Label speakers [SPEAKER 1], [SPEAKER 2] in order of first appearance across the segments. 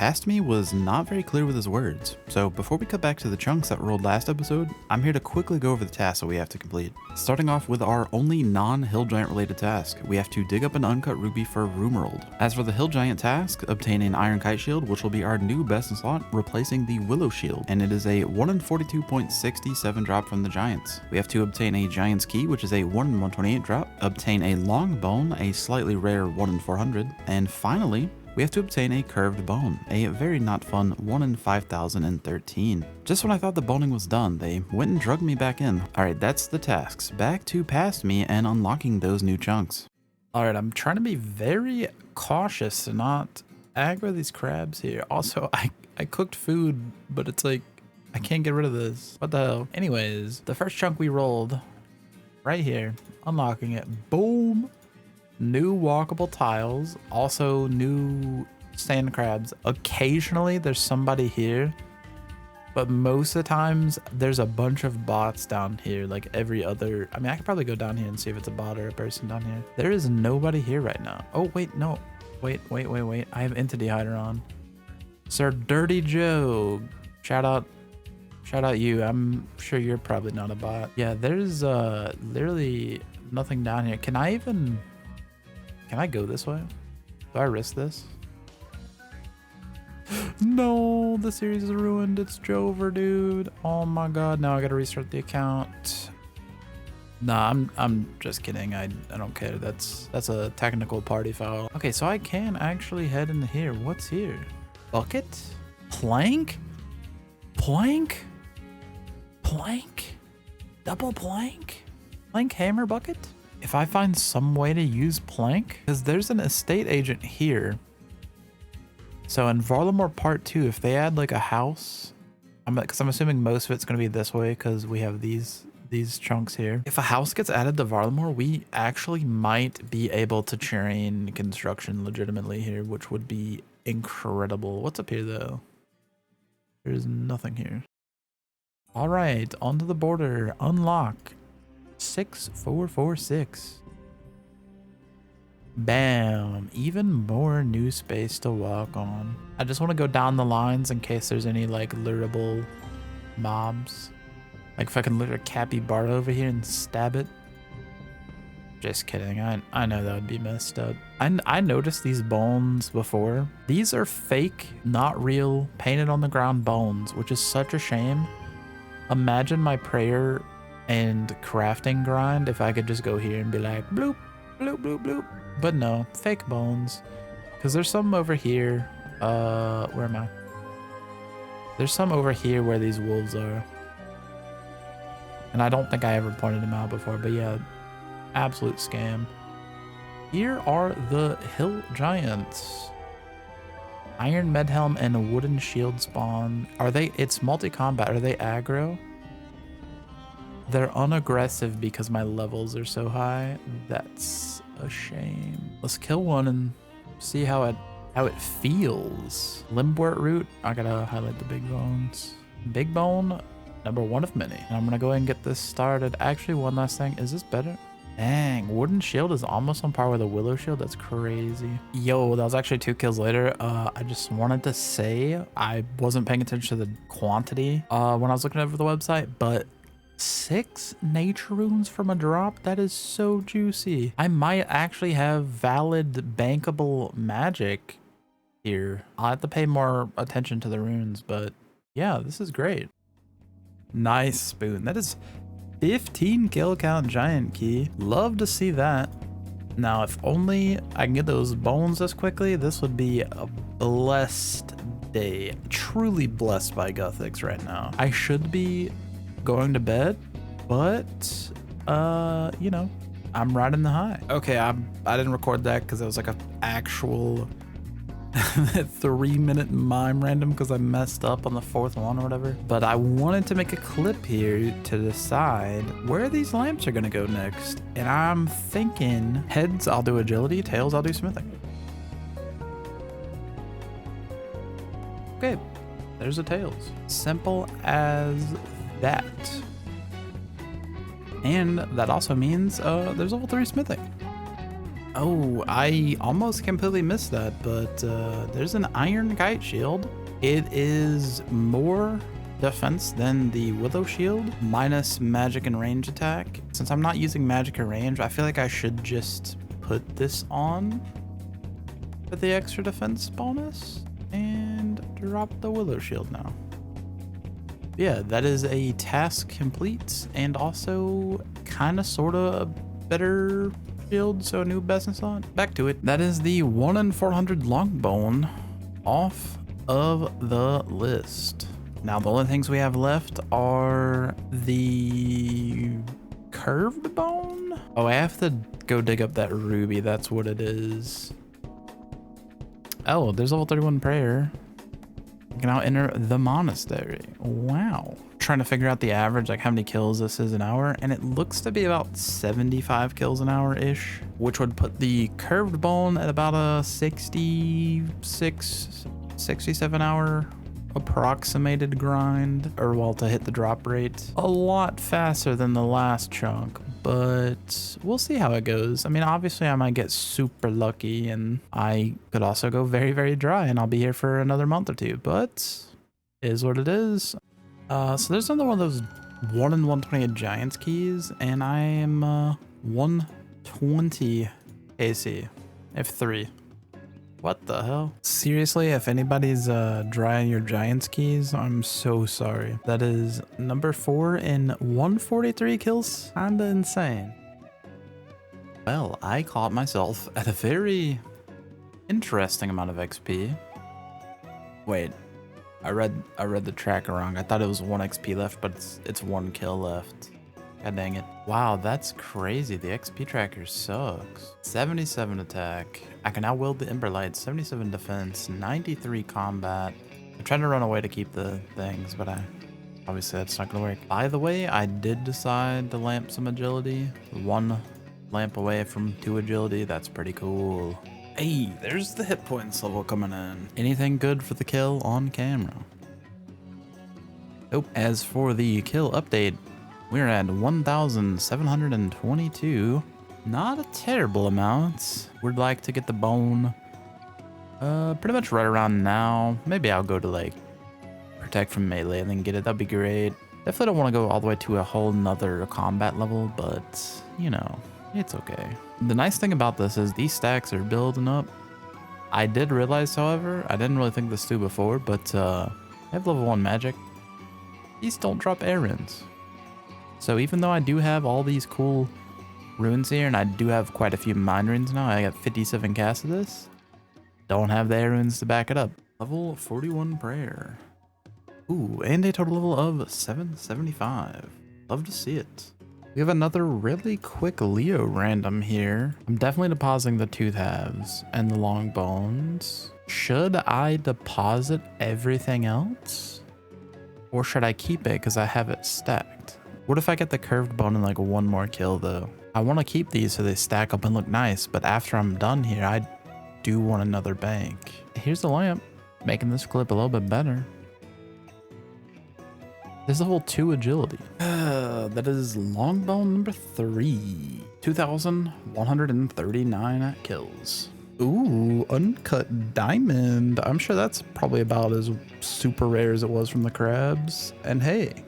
[SPEAKER 1] Past Me was not very clear with his words, so before we cut back to the chunks that rolled last episode, I'm here to quickly go over the tasks that we have to complete. Starting off with our only non-hill giant related task, we have to dig up an uncut ruby for Roomerald. As for the hill giant task, obtain an iron kite shield, which will be our new best in slot, replacing the willow shield, and it is a 1 in 42.67 drop from the giants. We have to obtain a giant's key, which is a 1 in 128 drop, obtain a long bone, a slightly rare 1 in 400, and finally, we have to obtain a curved bone, a very not fun 1 in 5013. Just when I thought the boning was done, they went and drugged me back in. Alright, that's the tasks. Back to Past Me and unlocking those new chunks. Alright, I'm trying to be very cautious to not aggro these crabs here. Also, I cooked food, but it's like, I can't get rid of this. What the hell? Anyways, the first chunk we rolled, right here, unlocking it. Boom! New walkable tiles, also new sand crabs. Occasionally there's somebody here, but most of the times there's a bunch of bots down here, like every other. I mean, I could probably go down here and see if it's a bot or a person down here. There is nobody here right now. Oh wait, no, wait, I have Entity Hider on. Sir Dirty Joe, shout out you. I'm sure you're probably not a bot. Yeah, there's literally nothing down here. Can I go this way? Do I risk this? No, the series is ruined. It's Jover, dude. Oh my god, now I gotta restart the account. Nah, I'm just kidding. I don't care. That's a technical party foul. Okay, so I can actually head in here. What's here? Bucket? Plank? Plank? Plank? Double plank? Plank hammer bucket? If I find some way to use plank, because there's an estate agent here. So in Varlamore Part 2, if they add like a house, because I'm assuming most of it's going to be this way because we have these chunks here. If a house gets added to Varlamore, we actually might be able to train construction legitimately here, which would be incredible. What's up here though? There's nothing here. All right, onto the border. Unlock 6446. Bam, even more new space to walk on. I just want to go down the lines in case there's any like lurable mobs. Like if I can lure a capybara over here and stab it. Just kidding. I know that would be messed up. I noticed these bones before. These are fake, not real, painted on the ground bones, which is such a shame. Imagine my prayer and crafting grind if I could just go here and be like bloop bloop bloop bloop, but no, fake bones. Because there's some over here. Where am I? There's some over here where these wolves are, and I don't think I ever pointed them out before, but yeah, absolute scam. Here are the hill giants. Iron Medhelm and a wooden shield spawn. Are they? It's multi-combat. Are they aggro? They're unaggressive because my levels are so high. That's a shame. Let's kill one and see how it feels. Limbwort root. I gotta highlight the big bones. Big bone, number 1 of many. And I'm gonna go ahead and get this started. Actually, one last thing. Is this better? Dang, wooden shield is almost on par with a willow shield. That's crazy. Yo, that was actually 2 kills later. I just wanted to say I wasn't paying attention to the quantity when I was looking over the website, but 6 nature runes from a drop? That is so juicy. I might actually have valid bankable magic here. I'll have to pay more attention to the runes, but yeah, this is great. Nice spoon. That is 15 kill count giant key. Love to see that. Now, if only I can get those bones this quickly, this would be a blessed day. Truly blessed by Gothics right now. I should be going to bed, but you know, I'm riding the high. Okay, I didn't record that because it was like an actual 3-minute mime random because I messed up on the 4th one or whatever. But I wanted to make a clip here to decide where these lamps are gonna go next. And I'm thinking heads, I'll do agility, tails, I'll do smithing. Okay, there's the tails. Simple as that. And that also means there's level 3 smithing. Oh, I almost completely missed that, but there's an iron kite shield. It is more defense than the willow shield, minus magic and range attack. Since I'm not using magic or range, I feel like I should just put this on for the extra defense bonus and drop the willow shield now. Yeah, that is a task complete and also kind of sort of a better shield, so a new business on. Back to it. That is the 1 in 400 longbone off of the list. Now the only things we have left are the curved bone. Oh, I have to go dig up that ruby. That's what it is. Oh, there's level 31 prayer. You can now enter the monastery. Wow. Trying to figure out the average, like how many kills this is an hour, and it looks to be about 75 kills an hour-ish, which would put the curved bone at about a 66, 67 hour approximated grind, or well, to hit the drop rate. A lot faster than the last chunk, but we'll see how it goes. I mean, obviously I might get super lucky and I could also go very, very dry and I'll be here for another month or two, but it is what it is. So there's another one of those 1 in 128 giants keys, and I am 120 AC, F3. What the hell? Seriously, if anybody's drying your giants keys, I'm so sorry. That is number 4 in 143 kills. Kinda insane. Well, I caught myself at a very interesting amount of XP. Wait, I read the tracker wrong. I thought it was 1 XP left, but it's 1 kill left. God dang it. Wow, that's crazy. The XP tracker sucks. 77 attack. I can now wield the Ember Light. 77 defense. 93 combat. I'm trying to run away to keep the things, but obviously that's not gonna work. By the way, I did decide to lamp some agility. 1 lamp away from 2 agility. That's pretty cool. Hey, there's the hit points level coming in. Anything good for the kill on camera? Nope. As for the kill update, we're at 1,722. Not a terrible amount. Would like to get the bone pretty much right around now. Maybe I'll go to like protect from melee and then get it. That'd be great. Definitely don't want to go all the way to a whole nother combat level, but you know, it's okay. The nice thing about this is these stacks are building up. I did realize, however, I didn't really think this through before, but I have level 1 magic. These don't drop air runes. So even though I do have all these cool runes here, and I do have quite a few mind runes now, I got 57 casts of this, don't have the air runes to back it up. Level 41 prayer. Ooh, and a total level of 775. Love to see it. We have another really quick Leo random here. I'm definitely depositing the tooth halves and the long bones. Should I deposit everything else? Or should I keep it because I have it stacked? What if I get the curved bone in like 1 more kill though? I want to keep these so they stack up and look nice, but after I'm done here, I do want another bank. Here's the lamp, making this clip a little bit better. There's level 2 agility. That is longbone number 3. 2,139 kills. Ooh, uncut diamond. I'm sure that's probably about as super rare as it was from the crabs. And hey,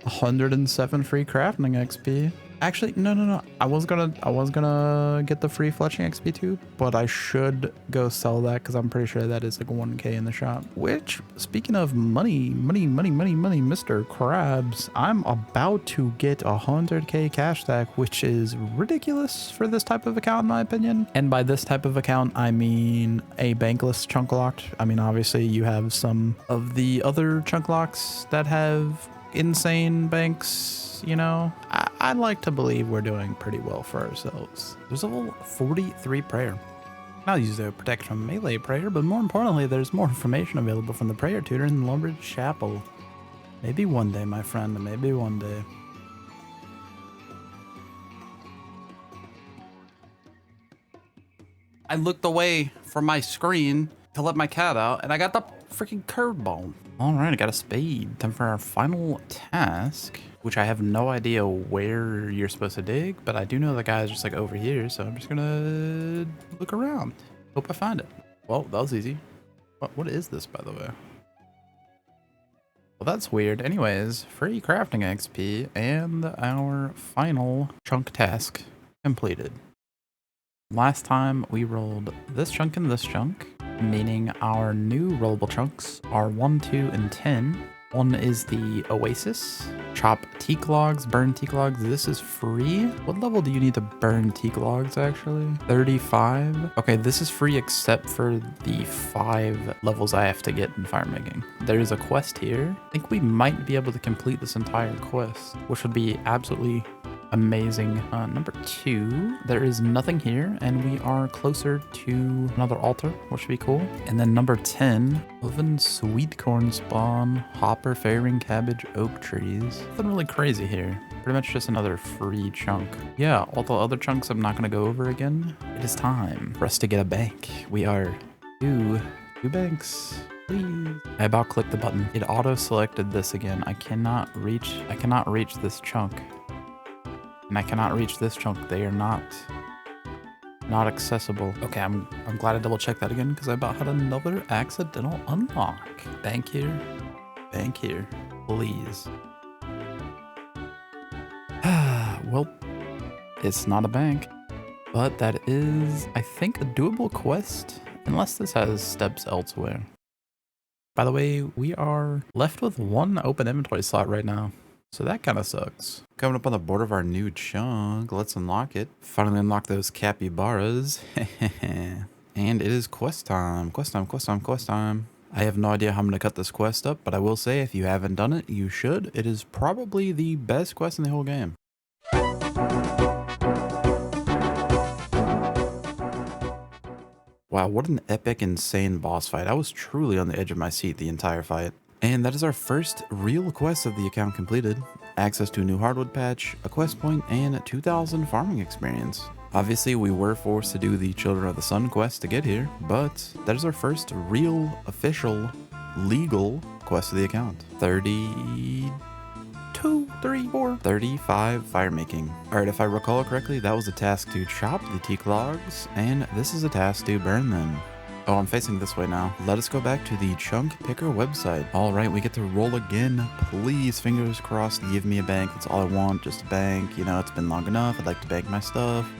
[SPEAKER 1] 107 free crafting XP. Actually, no. I was gonna get the free fletching XP too, but I should go sell that because I'm pretty sure that is like 1K in the shop. Which, speaking of money, Mr. Krabs, I'm about to get 100K cash stack, which is ridiculous for this type of account in my opinion. And by this type of account, I mean a bankless chunk locked. I mean, obviously you have some of the other chunk locks that have insane banks. You know, I'd like to believe we're doing pretty well for ourselves. There's a level 43 prayer. I'll use the protect from melee prayer, but more importantly, there's more information available from the prayer tutor in the Lumbridge Chapel. Maybe one day, my friend, maybe one day. I looked away from my screen to let my cat out, and I got the freaking curveball. All right, I got a spade. Time for our final task, which I have no idea where you're supposed to dig, but I do know the guy's just like over here, so I'm just gonna look around. Hope I find it. Well, that was easy. What is this, by the way? Well, that's weird. Anyways, free crafting XP and our final chunk task completed. Last time we rolled this chunk and this chunk, meaning our new rollable chunks are 1, 2, and 10. One is the Oasis. Chop teak logs, burn teak logs. This is free. What level do you need to burn teak logs, actually? 35. Okay, this is free except for the 5 levels I have to get in fire making. There is a quest here. I think we might be able to complete this entire quest, which would be absolutely amazing. Number 2, there is nothing here, and we are closer to another altar, which would be cool. And then number 10, oven sweet corn spawn, hopper, fairing, cabbage, oak trees. Nothing really crazy here. Pretty much just another free chunk. Yeah, all the other chunks I'm not going to go over again. It is time for us to get a bank. We are two banks. Please. I about clicked the button. It auto selected this again. I cannot reach this chunk. And I cannot reach this chunk. They are not accessible. Okay, I'm glad I double checked that again because I about had another accidental unlock. Bank here, please. Well, it's not a bank, but that is, I think, a doable quest, unless this has steps elsewhere. By the way, we are left with 1 open inventory slot right now. So that kind of sucks. Coming up on the border of our new chunk. Let's unlock it. Finally unlock those capybaras. And it is quest time. Quest time. I have no idea how I'm going to cut this quest up, but I will say if you haven't done it, you should. It is probably the best quest in the whole game. Wow, what an epic, insane boss fight. I was truly on the edge of my seat the entire fight. And that is our first real quest of the account completed. Access to a new hardwood patch, a quest point, and 2,000 farming experience. Obviously, we were forced to do the Children of the Sun quest to get here, but that is our first real, official, legal quest of the account. 32, 34, 35 fire making. Alright, if I recall correctly, that was a task to chop the teak logs, and this is a task to burn them. Oh, I'm facing this way now. Let us go back to the chunk picker website. All right, we get to roll again. Please, fingers crossed, give me a bank. That's all I want, just a bank. You know, it's been long enough. I'd like to bank my stuff.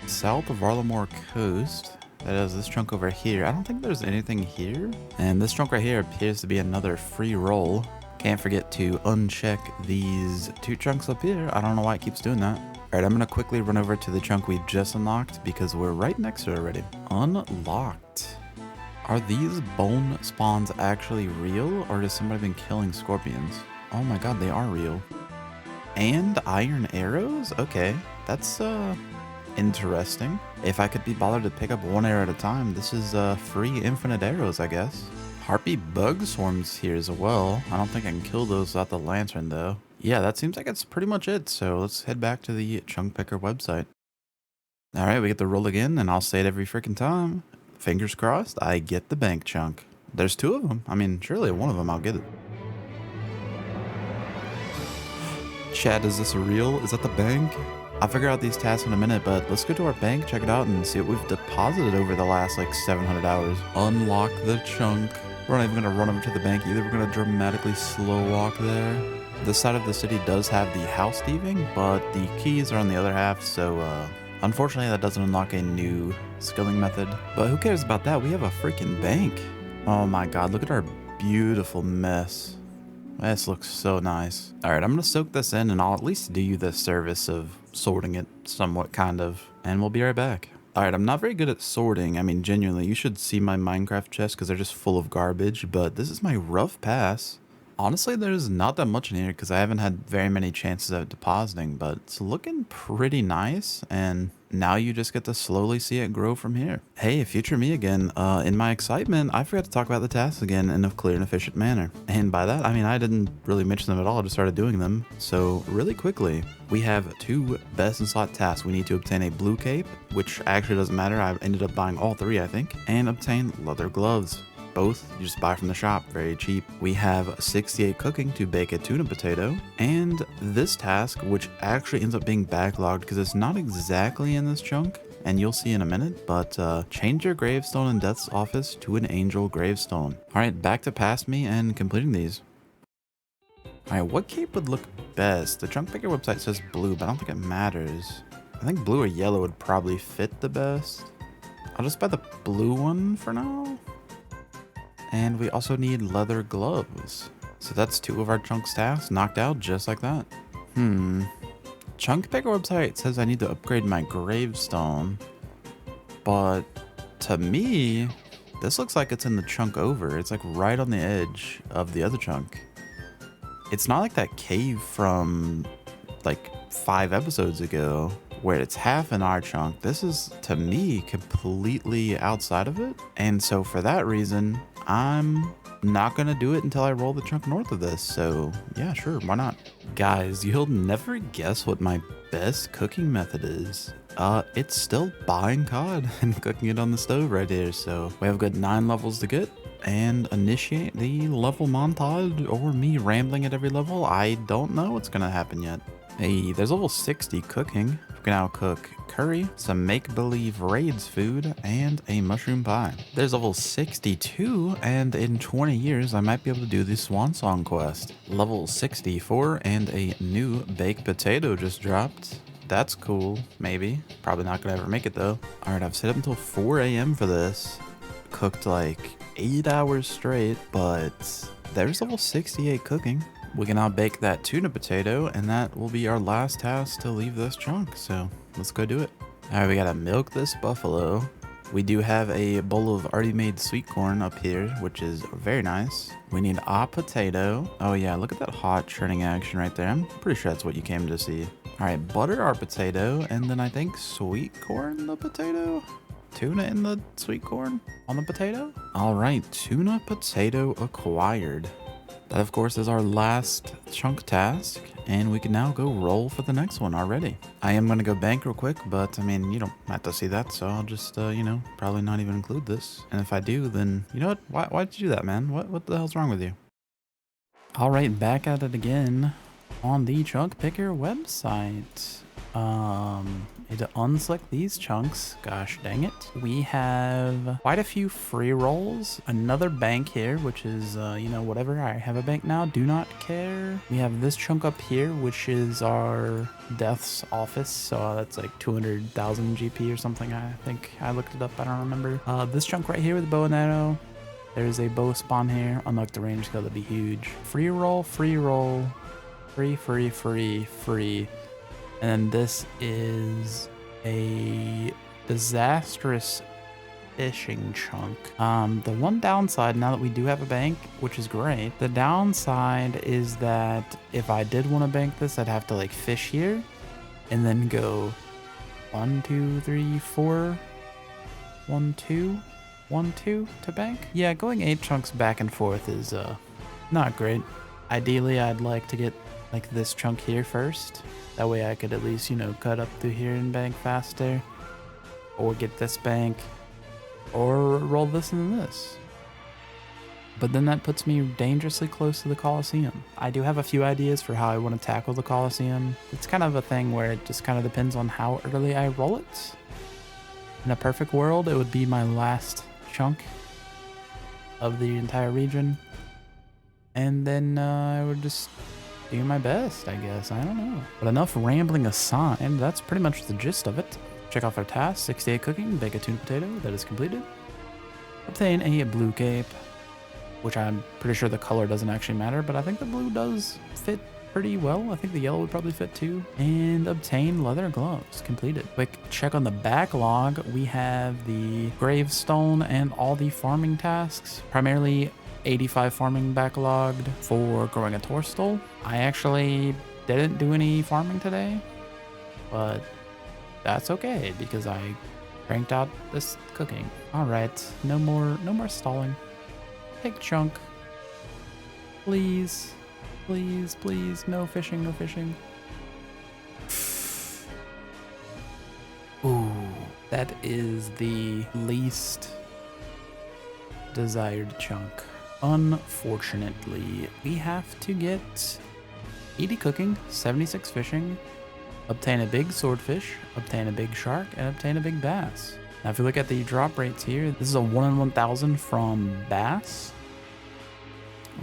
[SPEAKER 1] South of Arlamore Coast. That is this chunk over here. I don't think there's anything here. And this chunk right here appears to be another free roll. Can't forget to uncheck these 2 chunks up here. I don't know why it keeps doing that. Alright, I'm going to quickly run over to the chunk we've just unlocked because we're right next to it already. Unlocked. Are these bone spawns actually real, or has somebody been killing scorpions? Oh my god, they are real. And iron arrows? Okay, that's interesting. If I could be bothered to pick up 1 arrow at a time, this is free infinite arrows, I guess. Harpy bug swarms here as well. I don't think I can kill those without the lantern though. Yeah, that seems like it's pretty much it, so let's head back to the chunk picker website. Alright, we get the roll again, and I'll say it every freaking time. Fingers crossed, I get the bank chunk. There's 2 of them. I mean, surely one of them I'll get it. Chat, is this real? Is that the bank? I'll figure out these tasks in a minute, but let's go to our bank, check it out, and see what we've deposited over the last, like, 700 hours. Unlock the chunk. We're not even going to run over to the bank either. We're going to dramatically slow walk there. This side of the city does have the house thieving, but the keys are on the other half, so unfortunately that doesn't unlock a new skilling method. But who cares about that? We have a freaking bank. Oh my god, look at our beautiful mess. This looks so nice. Alright, I'm going to soak this in, and I'll at least do you the service of sorting it somewhat, kind of, and we'll be right back. Alright, I'm not very good at sorting. I mean, genuinely, you should see my Minecraft chests because they're just full of garbage, but this is my rough pass.
[SPEAKER 2] Honestly, there's not that much in here because I haven't had very many chances of depositing, but it's looking pretty nice. And now you just get to slowly see it grow from here. Hey, future me again. In my excitement, I forgot to talk about the tasks again in a clear and efficient manner. And by that, I mean, I didn't really mention them at all. I just started doing them. So really quickly, we have 2 best in slot tasks. We need to obtain a blue cape, which actually doesn't matter. I ended up buying all 3, I think, and obtain leather gloves. Both you just buy from the shop, very cheap. We have 68 cooking to bake a tuna potato, and this task, which actually ends up being backlogged because it's not exactly in this chunk, and you'll see in a minute, but change your gravestone in Death's office to an angel gravestone. All right, back to past me and completing these. All right, what cape would look best? The chunk picker website says blue, but I don't think it matters. I think blue or yellow would probably fit the best. I'll just buy the blue one for now. And we also need leather gloves. So that's 2 of our chunks tasks knocked out just like that. Chunk picker website says I need to upgrade my gravestone. But to me, this looks like it's in the chunk over. It's like right on the edge of the other chunk. It's not like that cave from like 5 episodes ago where it's half in our chunk. This is, to me, completely outside of it. And so for that reason, I'm not gonna do it until I roll the chunk north of this. So yeah, sure, why not? Guys, you'll never guess what my best cooking method is. It's still buying cod and cooking it on the stove right here. So we have a good 9 levels to get and initiate the level montage, or me rambling at every level. I don't know what's gonna happen yet. Hey, there's level 60 cooking. We can now cook curry, some make-believe raids food, and a mushroom pie. There's level 62, and in 20 years, I might be able to do the Swan Song quest. Level 64, and a new baked potato just dropped. That's cool, maybe. Probably not gonna ever make it though. All right, I've set up until 4 a.m. for this. Cooked like 8 hours straight, but there's level 68 cooking. We can now bake that tuna potato, and that will be our last task to leave this chunk. So let's go do it. All right, we gotta milk this buffalo. We do have a bowl of already made sweet corn up here, which is very nice. We need a potato. Oh yeah, look at that hot churning action right there. I'm pretty sure that's what you came to see. All right, butter our potato, and then I think sweet corn the potato? Tuna in the sweet corn on the potato? All right, tuna potato acquired. That, of course, is our last chunk task, and we can now go roll for the next one already. I am going to go bank real quick, but, I mean, you don't have to see that, so I'll just, you know, probably not even include this. And if I do, then, you know what? Why'd you do that, man? What the hell's wrong with you? All right, back at it again on the chunk picker website. To unslick these chunks, gosh dang it, we have quite a few free rolls, another bank here, which is you know, whatever, I have a bank now, do not care. We have this chunk up here, which is our Death's office, so that's like 200,000 GP or something. I think I looked it up, I don't remember. This chunk right here with the bow and arrow, there's a bow spawn here. Unlock the range skill, that'd be huge. Free roll, free free. And this is a disastrous fishing chunk. The one downside, now that we do have a bank, which is great, the downside is that if I did want to bank this, I'd have to like fish here and then go 1, 2, 3, 4, 1, 2, 1, 2 to bank. Yeah, going 8 chunks back and forth is not great. Ideally, I'd like to get like this chunk here first. That way I could at least, you know, cut up through here and bank faster. Or get this bank. Or roll this and this. But then that puts me dangerously close to the Coliseum. I do have a few ideas for how I want to tackle the Coliseum. It's kind of a thing where it just kind of depends on how early I roll it. In a perfect world, it would be my last chunk of the entire region. And then I would just do my best, I guess. I don't know. But enough rambling aside, that's pretty much the gist of it. Check off our task, 68 cooking, bake a tuna potato, that is completed. Obtain a blue cape, which I'm pretty sure the color doesn't actually matter, but I think the blue does fit pretty well. I think the yellow would probably fit too. And obtain leather gloves, completed. Quick check on the backlog. We have the gravestone and all the farming tasks, primarily
[SPEAKER 1] 85 farming backlogged for growing a torstal. I actually didn't do any farming today, but that's okay because I cranked out this cooking. All right, no more stalling. Take chunk. Please, please, please. No fishing, no fishing. Ooh, that is the least desired chunk. Unfortunately, we have to get 80 cooking, 76 fishing, obtain a big swordfish, obtain a big shark, and obtain a big bass. Now, if you look at the drop rates here, this is a 1 in 1,000 from bass,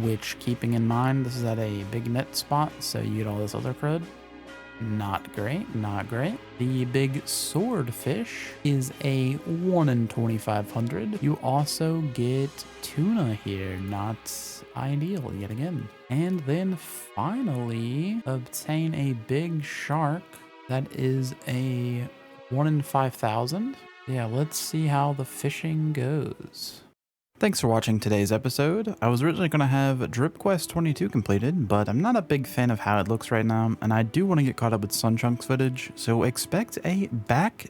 [SPEAKER 1] which, keeping in mind, this is at a big net spot, so you get all this other crud. Not great, not great. The big swordfish is a 1 in 2,500. You also get tuna here, not ideal yet again. And then finally obtain a big shark. That is a 1 in 5,000. Yeah, let's see how the fishing goes. Thanks for watching today's episode. I was originally going to have Drip Quest 22 completed, but I'm not a big fan of how it looks right now, and I do want to get caught up with Sunchunk's footage, so expect a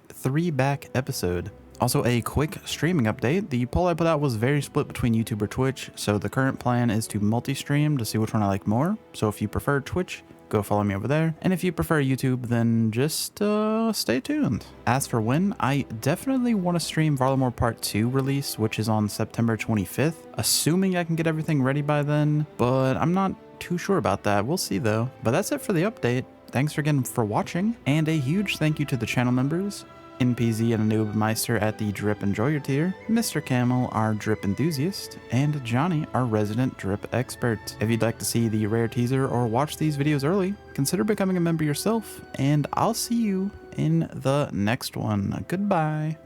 [SPEAKER 1] three back episode. Also, a quick streaming update. The poll I put out was very split between YouTube or Twitch, so the current plan is to multi-stream to see which one I like more. So if you prefer Twitch, go follow me over there. And if you prefer YouTube, then just stay tuned. As for when, I definitely want to stream Varlamore Part 2 release, which is on September 25th, assuming I can get everything ready by then, but I'm not too sure about that. We'll see though. But that's it for the update. Thanks again for watching, and a huge thank you to the channel members, NPZ and Anub Meister at the Drip Enjoyer tier, Mr. Camel, our drip enthusiast, and Johnny, our resident drip expert. If you'd like to see the rare teaser or watch these videos early, consider becoming a member yourself, and I'll see you in the next one. Goodbye.